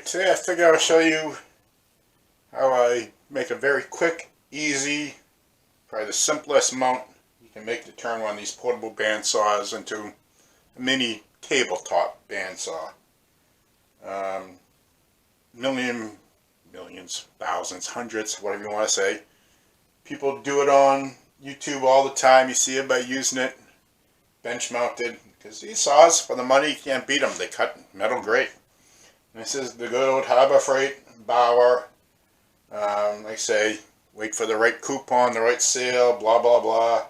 Today I figure I'll show you how I make a very quick, easy, probably the simplest mount you can make to turn one of these portable bandsaws into a mini tabletop bandsaw. Millions, thousands, hundreds, whatever you want to say. People do it on YouTube all the time. You see everybody using it, bench mounted, because these saws, for the money, you can't beat them. They cut metal great. And this is the good old Harbor Freight Bauer. Like I say, wait for the right coupon, the right sale, blah blah blah.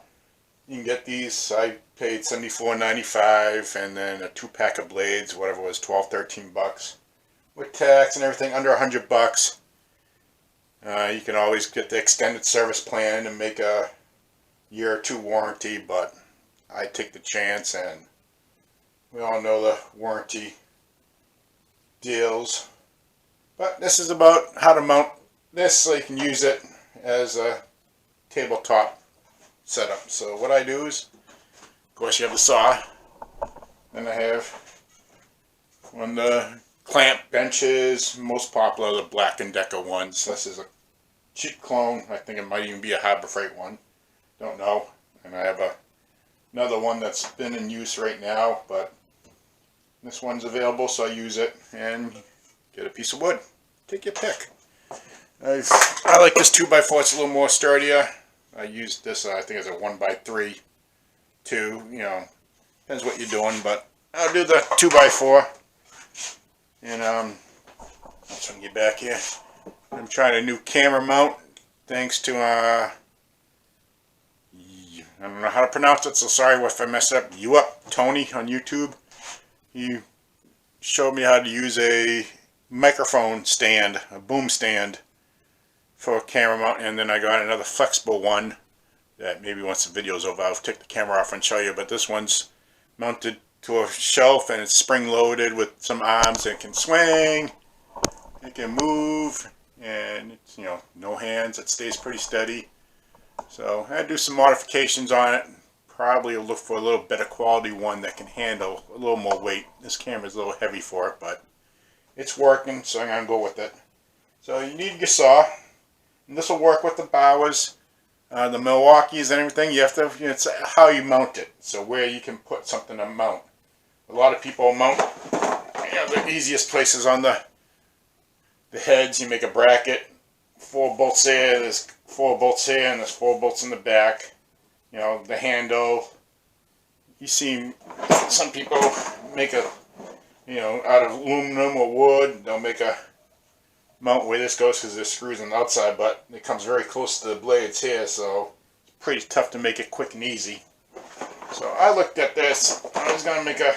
You can get these. I paid $74.95, and then a 2-pack of blades, whatever it was, 12-13 bucks, with tax and everything under $100. You can always get the extended service plan and make a year or two warranty, but I take the chance, and we all know the warranty deals. But this is about how to mount this so you can use it as a tabletop setup. So what I do is, of course, you have the saw, then I have one of the clamp benches, most popular, the Black & Decker ones. This is a cheap clone. I think it might even be a Harbor Freight one, don't know. And I have another one that's been in use right now, but this one's available, so I use it and get a piece of wood. Take your pick. I like this 2x4. It's a little more sturdier. I used this, I think it's a 1x3 too. You know, depends what you're doing, but I'll do the 2x4. And let's get back here. I'm trying a new camera mount, thanks to I don't know how to pronounce it, so sorry if I mess up. Tony on YouTube. He showed me how to use a microphone stand, a boom stand, for a camera mount, and then I got another flexible one that maybe once the video's over I'll take the camera off and show you, but this one's mounted to a shelf and it's spring loaded with some arms that can swing, it can move, and it's, you know, no hands, it stays pretty steady. So I do some modifications on it. Probably look for a little better quality one that can handle a little more weight. This camera's a little heavy for it, but it's working, so I'm going to go with it. So you need your saw, and this will work with the Bauers, the Milwaukees and everything. You have to, you know, it's how you mount it, so where you can put something to mount. A lot of people mount, you know, the easiest places on the heads. You make a bracket, 4 bolts there, there's 4 bolts here, and there's 4 bolts in the back. You know, the handle, you see some people make a, you know, out of aluminum or wood, they'll make a mount where this goes because there's screws on the outside, but it comes very close to the blades here, so it's pretty tough to make it quick and easy. So I looked at this. I was going to make a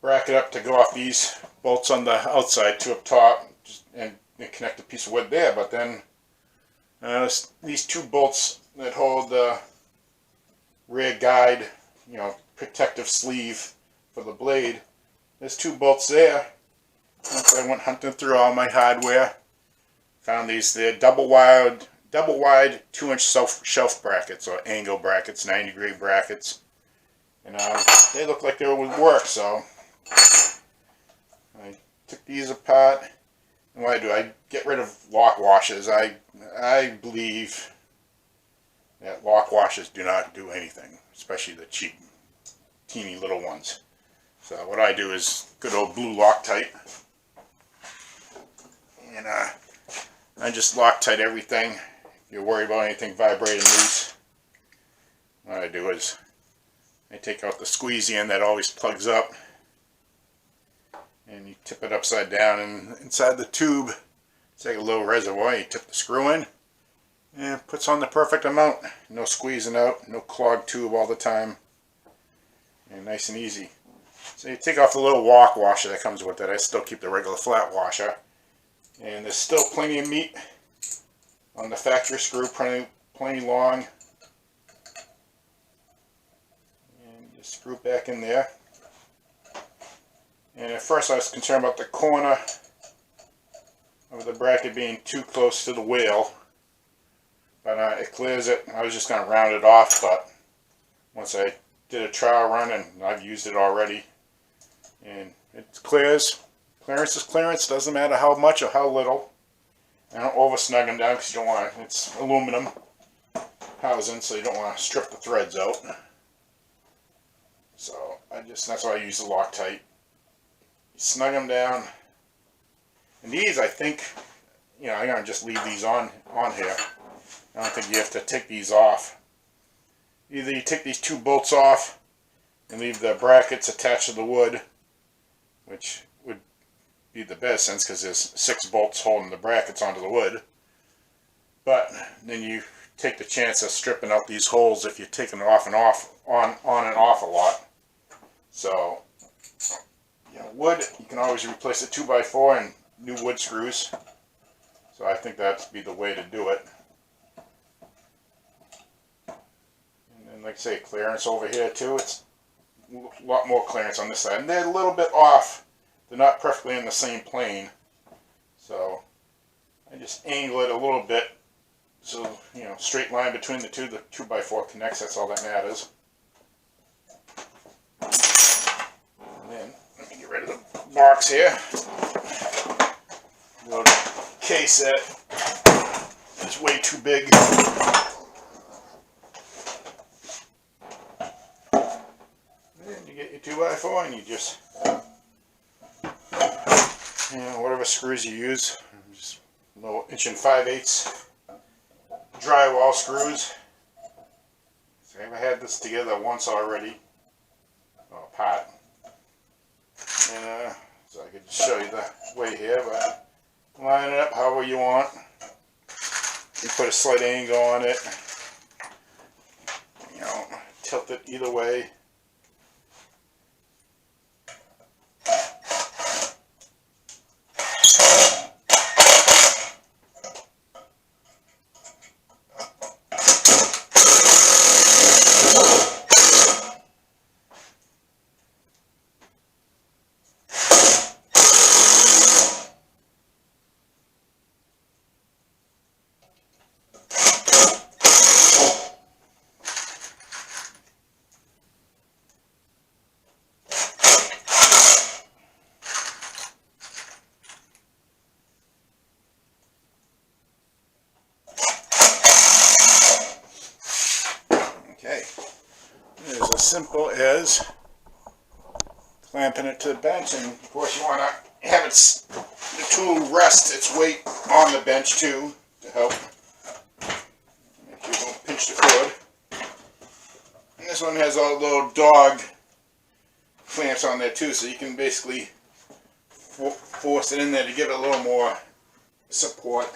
bracket up to go off these bolts on the outside, 2 up top, and connect a piece of wood there, but then these 2 bolts that hold the rear guide, you know, protective sleeve for the blade, there's 2 bolts there. Once I went hunting through all my hardware, found these. They're double wide 2-inch shelf brackets, or angle brackets, 90-degree brackets, and they look like they would work. So I took these apart, and what I get rid of lock washers. I believe that lock washers do not do anything, especially the cheap, teeny little ones. So what I do is good old blue Loctite, and I just Loctite everything. If you're worried about anything vibrating loose, what I do is I take out the squeezy end that always plugs up, and you tip it upside down, and inside the tube it's like a little reservoir. You tip the screw in, and it puts on the perfect amount. No squeezing out, no clogged tube all the time, and nice and easy. So you take off the little lock washer that comes with it. I still keep the regular flat washer, and there's still plenty of meat on the factory screw, plenty long, and just screw back in there. And at first I was concerned about the corner of the bracket being too close to the wheel, but it clears it. I was just going to round it off, but once I did a trial run, and I've used it already, and it clears Clearance is clearance, doesn't matter how much or how little. I don't over snug them down because you don't want to, it's aluminum housing, so you don't want to strip the threads out. So that's why I use the Loctite. You snug them down. And these, I think, you know, I'm going to just leave these on here. I don't think you have to take these off. Either you take these 2 bolts off and leave the brackets attached to the wood, which would be the best sense because there's 6 bolts holding the brackets onto the wood. But then you take the chance of stripping out these holes if you're taking it off and on and off a lot. So, you know, wood, you can always replace it 2x4 and new wood screws. So I think that'd be the way to do it. And then, like I say, clearance over here too. It's a lot more clearance on this side. And they're a little bit off. They're not perfectly in the same plane. So I just angle it a little bit. So, you know, straight line between the 2x4 connects. That's all that matters. And then, let me get rid of the box here. Little case that is way too big. And you get your 2x4 and you just, you know, whatever screws you use, just little 1 5/8 drywall screws. So I've had this together once already, well, apart. And so I could just show you the way here, but line it up however you want. You put a slight angle on it, you know, tilt it either way. As simple as clamping it to the bench, and of course you want to have the tool rest its weight on the bench too to help make sure you don't pinch the cord. And this one has all little dog clamps on there too, so you can basically force it in there to give it a little more support.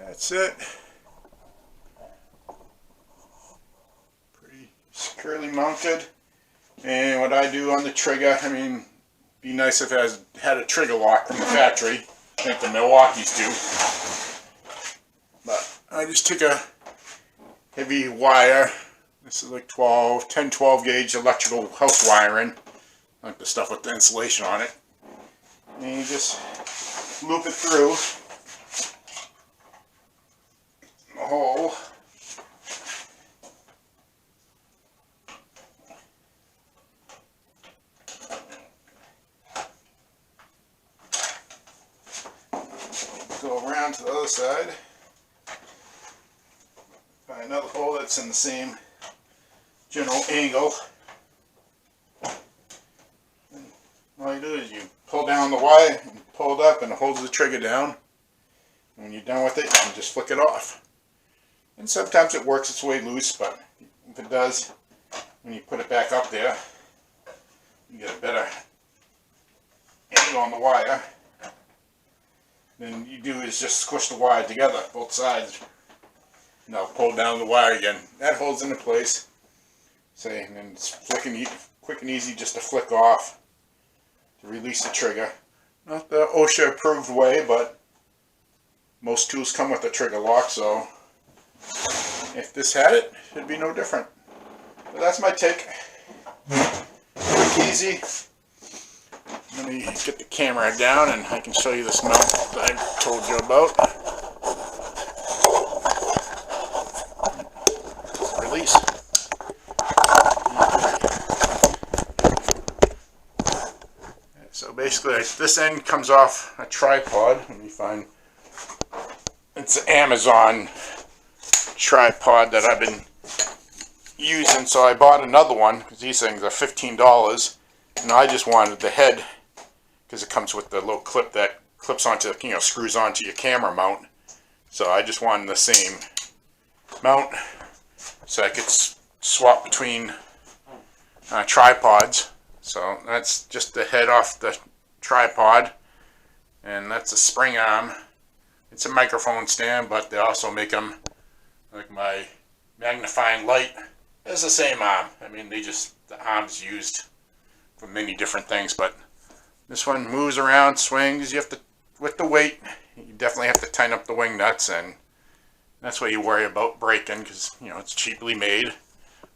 That's it. Pretty securely mounted. And what I do on the trigger, I mean, be nice if it had a trigger lock from the factory. I think the Milwaukee's do. But I just took a heavy wire. This is like 10, 12 gauge electrical house wiring. Like the stuff with the insulation on it. And you just loop it through the hole. Go around to the other side. Find another hole that's in the same general angle. And all you do is you pull down the wire and pull it up, and it holds the trigger down. And when you're done with it, you can just flick it off. And sometimes it works its way loose, but if it does, when you put it back up there, you get a better angle on the wire. Then you do is just squish the wire together, both sides. Now pull down the wire again. That holds into place. Say, and then it's quick and easy just to flick off to release the trigger. Not the OSHA approved way, but most tools come with a trigger lock, so if this had it, it'd be no different. But that's my take. Quick, easy. Let me get the camera down and I can show you this mount that I told you about. Release. So basically this end comes off a tripod. Let me find, it's an Amazon tripod that I've been using, so I bought another one because these things are $15, and I just wanted the head because it comes with the little clip that clips onto, you know, screws onto your camera mount. So I just wanted the same mount so I could swap between tripods. So that's just the head off the tripod, and that's a spring arm. It's a microphone stand, but they also make them like my magnifying light. It's the same arm. I mean, the arm's used for many different things, but this one moves around, swings. You have to, with the weight, you definitely have to tighten up the wing nuts, and that's what you worry about breaking because, you know, it's cheaply made.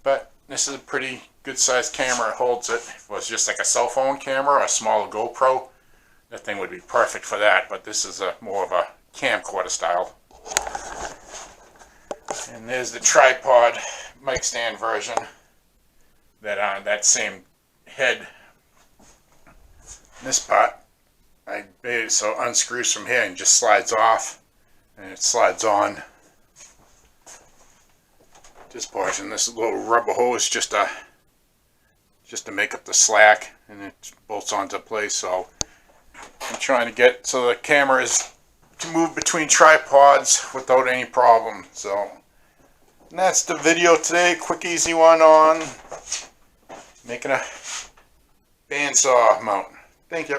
But this is a pretty good sized camera. It holds it. If it was just like a cell phone camera or a smaller GoPro, that thing would be perfect for that, but this is more of a camcorder style. And there's the tripod mic stand version. That same head. This part, I made it so it unscrews from here and just slides off, and it slides on. This portion, this little rubber hose, just to make up the slack, and it bolts onto place. So I'm trying to get so the camera is to move between tripods without any problem. So. And that's the video today. Quick, easy one on making a bandsaw mount. Thank you.